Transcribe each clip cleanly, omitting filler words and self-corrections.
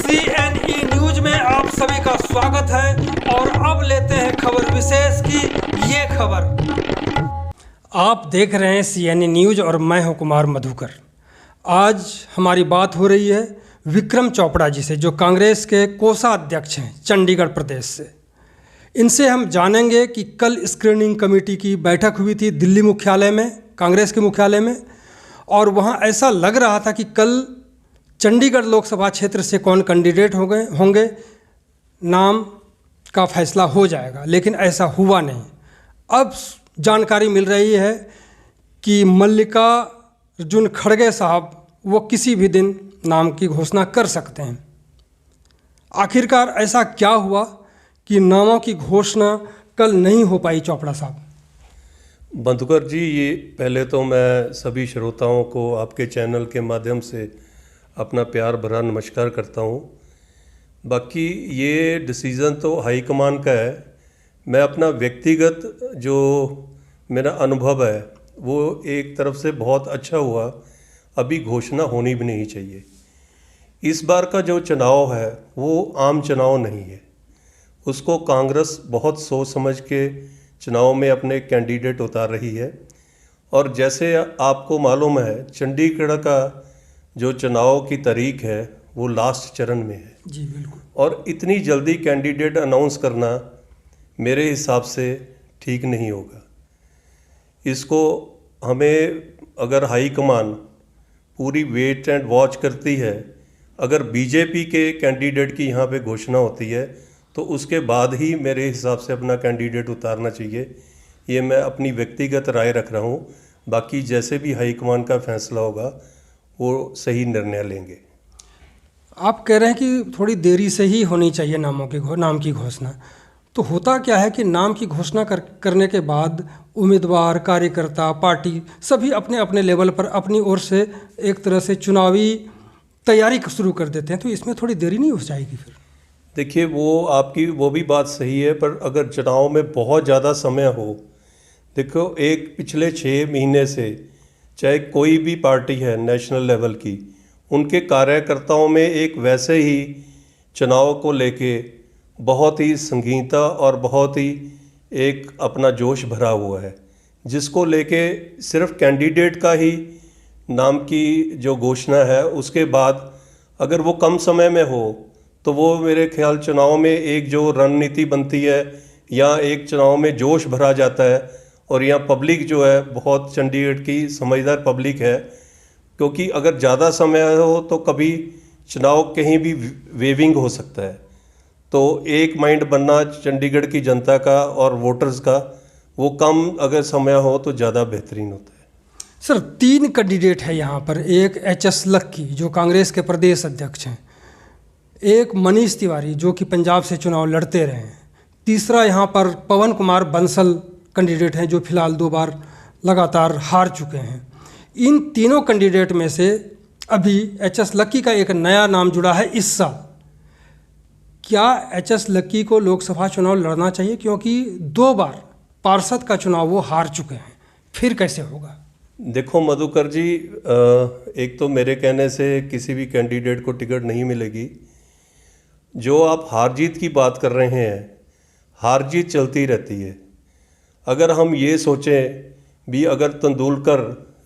CNE news में आप सभी का स्वागत है और अब लेते हैं खबर विशेष की ये खबर। आप देख रहे हैं CNE न्यूज और मैं हूं कुमार मधुकर। आज हमारी बात हो रही है विक्रम चोपड़ा जी से, जो कांग्रेस के कोषाध्यक्ष हैं चंडीगढ़ प्रदेश से। इनसे हम जानेंगे कि कल स्क्रीनिंग कमेटी की बैठक हुई थी दिल्ली मुख्यालय में, कांग्रेस के मुख्यालय में, और वहाँ ऐसा लग रहा था कि कल चंडीगढ़ लोकसभा क्षेत्र से कौन कैंडिडेट होंगे नाम का फैसला हो जाएगा, लेकिन ऐसा हुआ नहीं। अब जानकारी मिल रही है कि मल्लिकार्जुन खड़गे साहब वो किसी भी दिन नाम की घोषणा कर सकते हैं। आखिरकार ऐसा क्या हुआ कि नामों की घोषणा कल नहीं हो पाई चोपड़ा साहब? मधुकर जी, ये पहले तो मैं सभी श्रोताओं को आपके चैनल के माध्यम से अपना प्यार भरा नमस्कार करता हूँ। बाकी ये डिसीज़न तो हाईकमान का है। मैं अपना व्यक्तिगत जो मेरा अनुभव है वो एक तरफ से बहुत अच्छा हुआ। अभी घोषणा होनी भी नहीं चाहिए। इस बार का जो चुनाव है वो आम चुनाव नहीं है। उसको कांग्रेस बहुत सोच समझ के चुनाव में अपने कैंडिडेट उतार रही है। और जैसे आपको मालूम है, चंडीगढ़ का जो चुनाव की तारीख है वो लास्ट चरण में है। जी बिल्कुल। और इतनी जल्दी कैंडिडेट अनाउंस करना मेरे हिसाब से ठीक नहीं होगा। इसको हमें, अगर हाईकमान पूरी वेट एंड वॉच करती है, अगर बीजेपी के कैंडिडेट की यहाँ पे घोषणा होती है तो उसके बाद ही मेरे हिसाब से अपना कैंडिडेट उतारना चाहिए। ये मैं अपनी व्यक्तिगत राय रख रहा हूँ। बाकी जैसे भी हाईकमान का फैसला होगा वो सही निर्णय लेंगे। आप कह रहे हैं कि थोड़ी देरी से ही होनी चाहिए नाम की घोषणा। तो होता क्या है कि नाम की घोषणा करने के बाद उम्मीदवार, कार्यकर्ता, पार्टी सभी अपने अपने लेवल पर अपनी ओर से एक तरह से चुनावी तैयारी शुरू कर देते हैं, तो इसमें थोड़ी देरी नहीं हो जाएगी फिर? देखिए, वो आपकी वो भी बात सही है, पर अगर चुनाव में बहुत ज़्यादा समय हो, देखो एक पिछले 6 महीने से चाहे कोई भी पार्टी है नेशनल लेवल की, उनके कार्यकर्ताओं में एक वैसे ही चुनाव को लेके बहुत ही संगीनता और बहुत ही एक अपना जोश भरा हुआ है, जिसको लेके सिर्फ कैंडिडेट का ही नाम की जो घोषणा है उसके बाद अगर वो कम समय में हो तो वो मेरे ख्याल चुनाव में एक जो रणनीति बनती है या एक चुनाव में जोश भरा जाता है। और यहाँ पब्लिक जो है बहुत चंडीगढ़ की समझदार पब्लिक है, क्योंकि अगर ज़्यादा समय हो तो कभी चुनाव कहीं भी वेविंग हो सकता है। तो एक माइंड बनना चंडीगढ़ की जनता का और वोटर्स का, वो कम अगर समय हो तो ज़्यादा बेहतरीन होता है। सर, 3 कैंडिडेट है यहाँ पर। एक HS लक्की जो कांग्रेस के प्रदेश अध्यक्ष हैं, एक मनीष तिवारी जो कि पंजाब से चुनाव लड़ते रहे हैं, तीसरा यहाँ पर पवन कुमार बंसल कैंडिडेट हैं जो फिलहाल 2 बार लगातार हार चुके हैं। इन तीनों कैंडिडेट में से अभी HS लक्की का एक नया नाम जुड़ा है इस साल। क्या HS लक्की को लोकसभा चुनाव लड़ना चाहिए, क्योंकि 2 बार पार्षद का चुनाव वो हार चुके हैं, फिर कैसे होगा? देखो मधुकर जी, एक तो मेरे कहने से किसी भी कैंडिडेट को टिकट नहीं मिलेगी। जो आप हार जीत की बात कर रहे हैं, हार जीत चलती रहती है। अगर हम ये सोचें भी अगर तेंदुलकर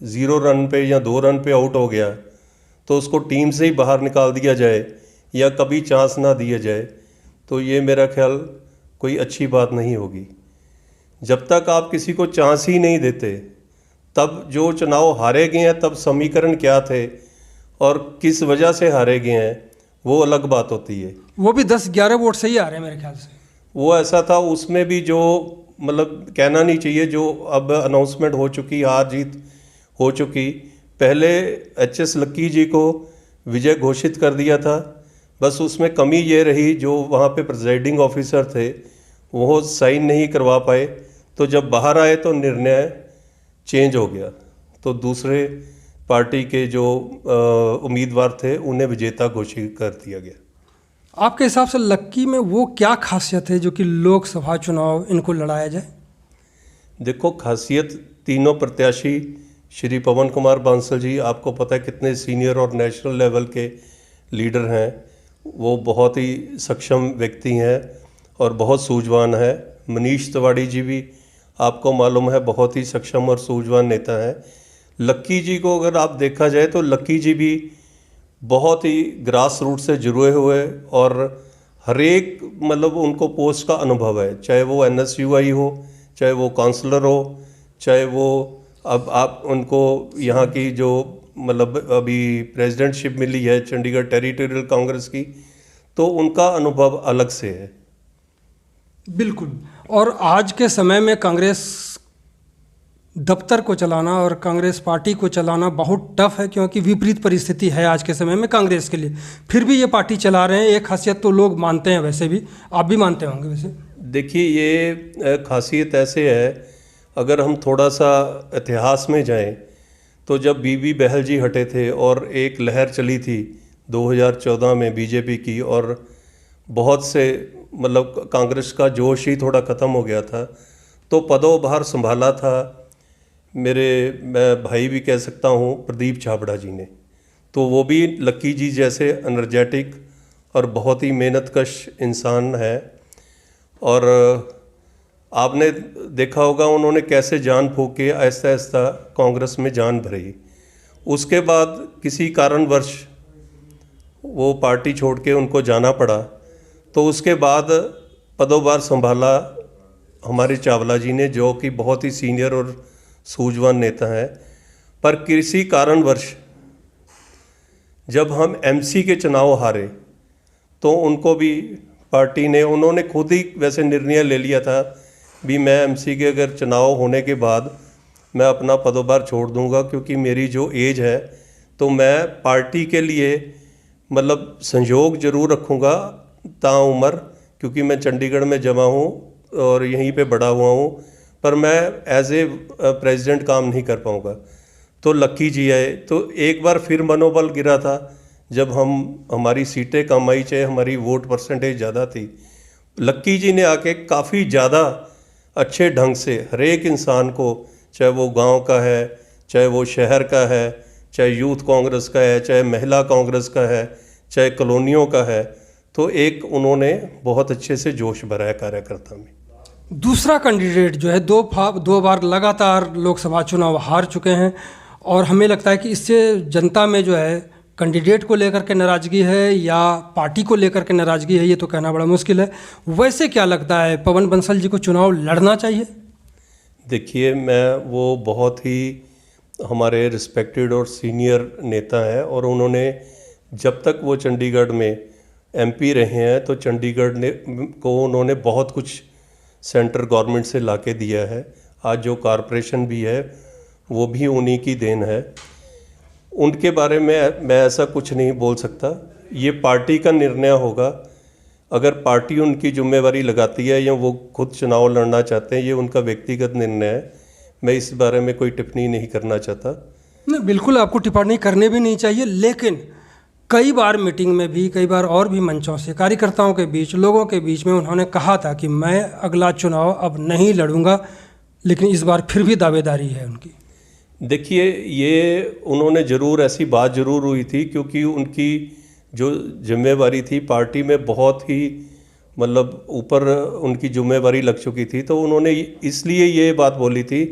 0 रन पे या 2 रन पे आउट हो गया तो उसको टीम से ही बाहर निकाल दिया जाए या कभी चांस ना दिया जाए, तो ये मेरा ख्याल कोई अच्छी बात नहीं होगी। जब तक आप किसी को चांस ही नहीं देते, तब जो चुनाव हारे गए हैं तब समीकरण क्या थे और किस वजह से हारे गए हैं वो अलग बात होती है। वो भी 10-11 वोट से ही आ रहे हैं मेरे ख्याल से। वो ऐसा था, उसमें भी जो मतलब कहना नहीं चाहिए, जो अब अनाउंसमेंट हो चुकी, हार जीत हो चुकी, पहले HS लक्की जी को विजय घोषित कर दिया था। बस उसमें कमी ये रही, जो वहाँ पे प्रिजाइडिंग ऑफिसर थे वो साइन नहीं करवा पाए, तो जब बाहर आए तो निर्णय चेंज हो गया। तो दूसरे पार्टी के जो उम्मीदवार थे उन्हें विजेता घोषित कर दिया गया। आपके हिसाब से लक्की में वो क्या खासियत है जो कि लोकसभा चुनाव इनको लड़ाया जाए? देखो, खासियत तीनों प्रत्याशी श्री पवन कुमार बांसल जी, आपको पता है कितने सीनियर और नेशनल लेवल के लीडर हैं, वो बहुत ही सक्षम व्यक्ति हैं और बहुत सूझवान है। मनीष तिवाड़ी जी भी आपको मालूम है बहुत ही सक्षम और सूझवान नेता हैं। लक्की जी को अगर आप देखा जाए तो लक्की जी भी बहुत ही ग्रास रूट से जुड़े हुए और हर एक मतलब उनको पोस्ट का अनुभव है, चाहे वो NSUI हो, चाहे वो काउंसलर हो, चाहे वो अब आप उनको यहाँ की जो मतलब अभी प्रेसिडेंटशिप मिली है चंडीगढ़ टेरिटोरियल कांग्रेस की, तो उनका अनुभव अलग से है। बिल्कुल। और आज के समय में कांग्रेस दफ्तर को चलाना और कांग्रेस पार्टी को चलाना बहुत टफ है, क्योंकि विपरीत परिस्थिति है आज के समय में कांग्रेस के लिए। फिर भी ये पार्टी चला रहे हैं, एक खासियत तो लोग मानते हैं, वैसे भी आप भी मानते होंगे वैसे। देखिए ये खासियत ऐसे है, अगर हम थोड़ा सा इतिहास में जाएं तो जब बीबी बहल जी हटे थे और एक लहर चली थी 2014 में बीजेपी की, और बहुत से मतलब कांग्रेस का जोश ही थोड़ा ख़त्म हो गया था, तो पदोभार संभाला था मैं भाई भी कह सकता हूँ प्रदीप छाबड़ा जी ने। तो वो भी लक्की जी जैसे एनर्जेटिक और बहुत ही मेहनतकश इंसान है, और आपने देखा होगा उन्होंने कैसे जान फूंक के आहिस्ता आहिस्ता कांग्रेस में जान भरी। उसके बाद किसी कारणवश वो पार्टी छोड़ के उनको जाना पड़ा, तो उसके बाद पदोभार संभाला हमारे चावला जी ने, जो कि बहुत ही सीनियर और सूझवान नेता हैं। पर किसी कारणवश जब हम MC के चुनाव हारे तो उनको भी पार्टी ने, उन्होंने खुद ही वैसे निर्णय ले लिया था भी मैं MC के अगर चुनाव होने के बाद मैं अपना पदोभार छोड़ दूंगा, क्योंकि मेरी जो एज है तो मैं पार्टी के लिए मतलब संयोग जरूर रखूँगा ताउम्र, क्योंकि मैं चंडीगढ़ में जमा हूँ और यहीं पे बड़ा हुआ हूँ, पर मैं एज ए प्रेसिडेंट काम नहीं कर पाऊँगा। तो लक्की जी आए तो एक बार फिर मनोबल गिरा था, जब हमारी सीटें कम आई, चाहे हमारी वोट परसेंटेज ज़्यादा थी। लक्की जी ने आके काफ़ी ज़्यादा अच्छे ढंग से हर एक इंसान को, चाहे वो गांव का है, चाहे वो शहर का है, चाहे यूथ कांग्रेस का है, चाहे महिला कांग्रेस का है, चाहे कॉलोनियों का है, तो एक उन्होंने बहुत अच्छे से जोश भरा है कार्यकर्ता में। दूसरा कैंडिडेट जो है दो बार लगातार लोकसभा चुनाव हार चुके हैं, और हमें लगता है कि इससे जनता में जो है कैंडिडेट को लेकर के नाराज़गी है या पार्टी को लेकर के नाराज़गी है, ये तो कहना बड़ा मुश्किल है। वैसे क्या लगता है, पवन बंसल जी को चुनाव लड़ना चाहिए? देखिए वो बहुत ही हमारे रिस्पेक्टेड और सीनियर नेता हैं, और उन्होंने जब तक वो चंडीगढ़ में MP रहे हैं तो चंडीगढ़ को उन्होंने बहुत कुछ सेंट्रल गवर्नमेंट से लाके दिया है। आज जो कॉरपोरेशन भी है वो भी उन्हीं की देन है। उनके बारे में मैं ऐसा कुछ नहीं बोल सकता, ये पार्टी का निर्णय होगा। अगर पार्टी उनकी जिम्मेवारी लगाती है या वो खुद चुनाव लड़ना चाहते हैं, ये उनका व्यक्तिगत निर्णय है। मैं इस बारे में कोई टिप्पणी नहीं करना चाहता। नहीं, बिल्कुल आपको टिप्पणी करने भी नहीं चाहिए, लेकिन कई बार मीटिंग में भी, कई बार और भी मंचों से कार्यकर्ताओं के बीच, लोगों के बीच में उन्होंने कहा था कि मैं अगला चुनाव अब नहीं लड़ूंगा, लेकिन इस बार फिर भी दावेदारी है उनकी। देखिए ये उन्होंने ज़रूर ऐसी बात ज़रूर हुई थी, क्योंकि उनकी जो जिम्मेवारी थी पार्टी में बहुत ही मतलब ऊपर उनकी जिम्मेवारी लग चुकी थी, तो उन्होंने इसलिए ये बात बोली थी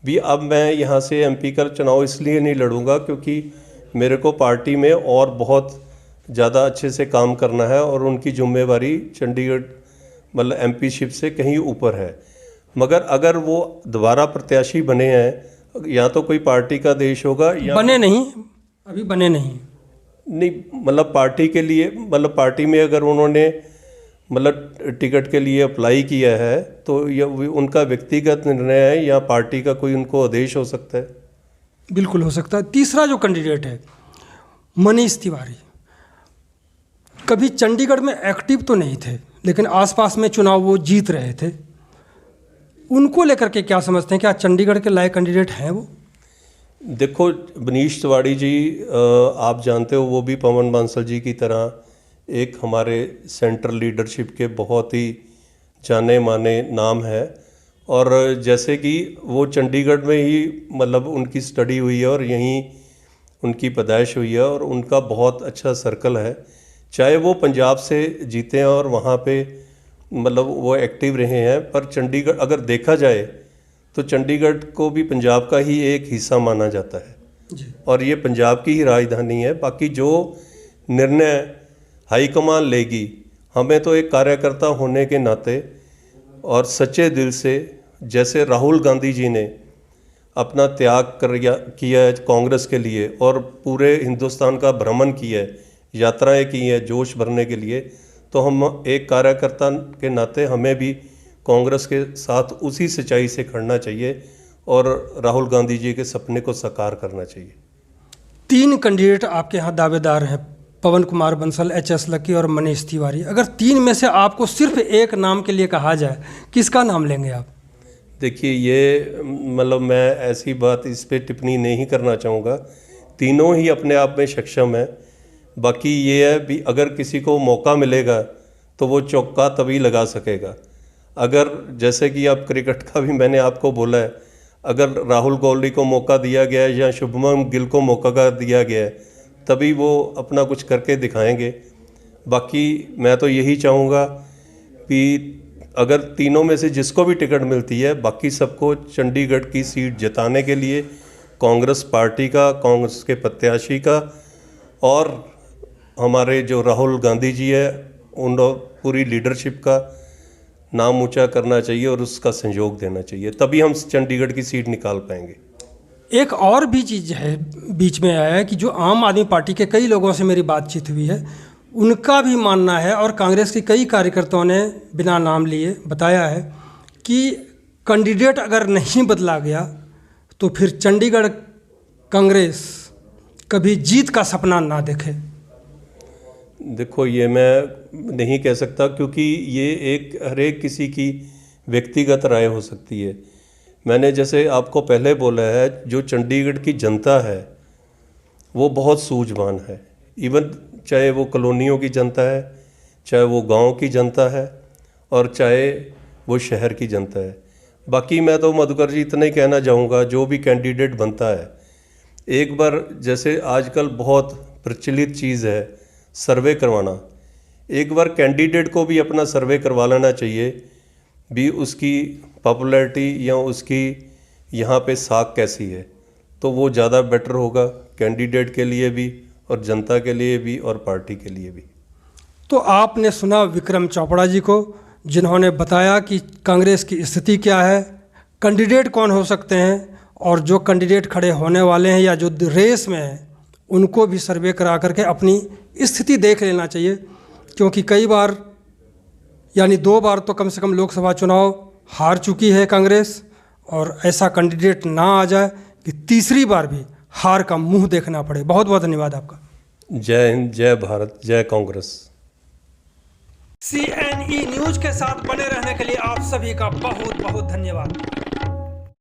भी अब मैं यहाँ से MP का चुनाव इसलिए नहीं लड़ूंगा क्योंकि मेरे को पार्टी में और बहुत ज़्यादा अच्छे से काम करना है, और उनकी जिम्मेवारी चंडीगढ़ मतलब MP-शिप से कहीं ऊपर है। मगर अगर वो दोबारा प्रत्याशी बने हैं, या तो कोई पार्टी का देश होगा या बने नहीं, अभी बने नहीं मतलब पार्टी के लिए, मतलब पार्टी में अगर उन्होंने मतलब टिकट के लिए अप्लाई किया है तो यह उनका व्यक्तिगत निर्णय है, या पार्टी का कोई उनको आदेश हो सकता है। बिल्कुल हो सकता है। तीसरा जो कैंडिडेट है मनीष तिवारी, कभी चंडीगढ़ में एक्टिव तो नहीं थे, लेकिन आसपास में चुनाव वो जीत रहे थे। उनको लेकर के क्या समझते हैं, क्या चंडीगढ़ के लायक कैंडिडेट हैं वो? देखो मनीष तिवारी जी आप जानते हो, वो भी पवन बांसल जी की तरह एक हमारे सेंट्रल लीडरशिप के बहुत ही जाने माने नाम है, और जैसे कि वो चंडीगढ़ में ही मतलब उनकी स्टडी हुई है और यहीं उनकी पैदाइश हुई है, और उनका बहुत अच्छा सर्कल है। चाहे वो पंजाब से जीते हैं और वहाँ पे मतलब वो एक्टिव रहे हैं, पर चंडीगढ़ अगर देखा जाए तो चंडीगढ़ को भी पंजाब का ही एक हिस्सा माना जाता है जी। और ये पंजाब की ही राजधानी है। बाकी जो निर्णय हाईकमान लेगी, हमें तो एक कार्यकर्ता होने के नाते और सच्चे दिल से, जैसे राहुल गांधी जी ने अपना त्याग किया है कांग्रेस के लिए और पूरे हिंदुस्तान का भ्रमण किया है, यात्राएं की हैं जोश भरने के लिए, तो हम एक कार्यकर्ता के नाते हमें भी कांग्रेस के साथ उसी सच्चाई से खड़ना चाहिए और राहुल गांधी जी के सपने को साकार करना चाहिए। 3 कैंडिडेट आपके यहाँ दावेदार हैं, पवन कुमार बंसल, एच.एस. लक्की और मनीष तिवारी। अगर 3 में से आपको सिर्फ एक नाम के लिए कहा जाए, किसका नाम लेंगे आप? देखिए, ये मतलब मैं ऐसी बात इस पे टिप्पणी नहीं करना चाहूँगा। तीनों ही अपने आप में सक्षम है। बाकी ये है भी अगर किसी को मौका मिलेगा तो वो चौका तभी लगा सकेगा। अगर जैसे कि अब क्रिकेट का भी मैंने आपको बोला है, अगर राहुल गौली को मौका दिया गया है या शुभमन गिल को मौका दिया गया है, तभी वो अपना कुछ करके दिखाएंगे। बाकी मैं तो यही चाहूँगा कि अगर तीनों में से जिसको भी टिकट मिलती है, बाकी सबको चंडीगढ़ की सीट जिताने के लिए कांग्रेस पार्टी का, कांग्रेस के प्रत्याशी का और हमारे जो राहुल गांधी जी है उन पूरी लीडरशिप का नाम ऊंचा करना चाहिए और उसका सहयोग देना चाहिए, तभी हम चंडीगढ़ की सीट निकाल पाएंगे। एक और भी चीज़ है बीच में आया है कि जो आम आदमी पार्टी के कई लोगों से मेरी बातचीत हुई है, उनका भी मानना है और कांग्रेस के कई कार्यकर्ताओं ने बिना नाम लिए बताया है कि कैंडिडेट अगर नहीं बदला गया तो फिर चंडीगढ़ कांग्रेस कभी जीत का सपना ना देखे। देखो, ये मैं नहीं कह सकता क्योंकि ये एक हर एक किसी की व्यक्तिगत राय हो सकती है। मैंने जैसे आपको पहले बोला है, जो चंडीगढ़ की जनता है वो बहुत सूझवान है। इवन चाहे वो कॉलोनियों की जनता है, चाहे वो गांव की जनता है और चाहे वो शहर की जनता है। बाकी मैं तो मधुकर जी इतना ही कहना चाहूँगा, जो भी कैंडिडेट बनता है, एक बार जैसे आजकल बहुत प्रचलित चीज़ है सर्वे करवाना, एक बार कैंडिडेट को भी अपना सर्वे करवा लेना चाहिए भी उसकी पॉपुलैरिटी या उसकी यहाँ पे साख कैसी है, तो वो ज़्यादा बेटर होगा कैंडिडेट के लिए भी और जनता के लिए भी और पार्टी के लिए भी। तो आपने सुना विक्रम चोपड़ा जी को, जिन्होंने बताया कि कांग्रेस की स्थिति क्या है, कैंडिडेट कौन हो सकते हैं और जो कैंडिडेट खड़े होने वाले हैं या जो रेस में हैं उनको भी सर्वे करा करके अपनी स्थिति देख लेना चाहिए, क्योंकि कई बार यानी 2 बार तो कम से कम लोकसभा चुनाव हार चुकी है कांग्रेस, और ऐसा कैंडिडेट ना आ जाए कि तीसरी बार भी हार का मुंह देखना पड़े। बहुत बहुत धन्यवाद आपका। जय हिंद, जय भारत, जय कांग्रेस। CNE न्यूज के साथ बने रहने के लिए आप सभी का बहुत बहुत धन्यवाद।